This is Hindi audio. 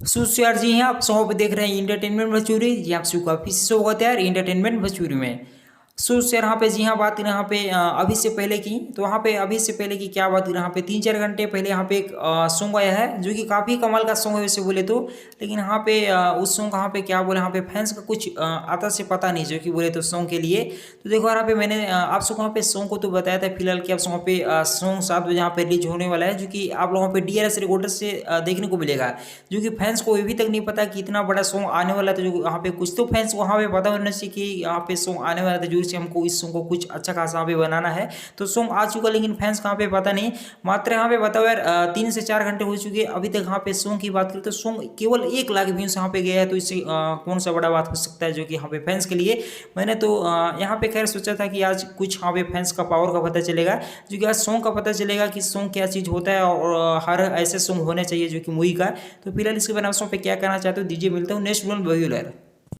यार जी हैं आप सब देख रहे हैं इंटरटेनमेंट भोजपुरी जी। आप सबका फिर से स्वागत है यार इंटरटेनमेंट भोजपुरी में। यार यहाँ पे जी हाँ बात यहाँ पे अभी से पहले की, तो वहाँ पे अभी से पहले की क्या बात यहाँ पे 3-4 घंटे पहले यहाँ पे एक सॉन्ग आया है जो कि काफ़ी कमाल का सॉन्ग है वैसे बोले तो। लेकिन यहाँ पे उस सॉन्ग का यहाँ पे क्या बोले, यहाँ पे फैंस का कुछ आता से पता नहीं जो कि बोले तो सॉन्ग के लिए। तो देखो यहाँ पे मैंने आप सबको यहाँ पे सॉन्ग को तो बताया था फिलहाल कि आप वहाँ पे सॉन्ग 7 बजे यहाँ पे रिलीज होने वाला है, जो कि आप लोगों पे DRS रिकॉर्डर से देखने को मिलेगा। जो कि फैंस को अभी तक नहीं पता कि इतना बड़ा सॉन्ग आने वाला था। जो यहाँ पे कुछ तो फैंस वहाँ पे पता होने से कि यहाँ पे सॉन्ग आने वाला था, जो से हमको इस सॉन्ग को कुछ अच्छा खासा यहाँ पे बनाना है। तो सॉन्ग आ चुका, लेकिन फैंस कहाँ पे पता नहीं। मात्र यहाँ पे बताओ यार 3 से 4 घंटे हो चुके अभी तक। यहाँ पे सॉन्ग की बात करें तो सॉन्ग केवल 1 लाख व्यूज यहाँ पे गया है, तो इससे कौन सा बड़ा बात हो सकता है जो कि यहाँ पे फैंस के लिए। मैंने तो यहाँ पे खैर सोचा था कि आज कुछ यहाँ पे फैंस का पावर का पता चलेगा, जो कि आज सॉन्ग का पता चलेगा कि सॉन्ग क्या चीज़ होता है और हर ऐसे सॉन्ग होने चाहिए जो कि मूवी का। तो फिलहाल इसके बारे में आप सॉन्ग पे क्या कहना चाहते हो दीजिए, मिलता हूँ नेक्स्ट वन।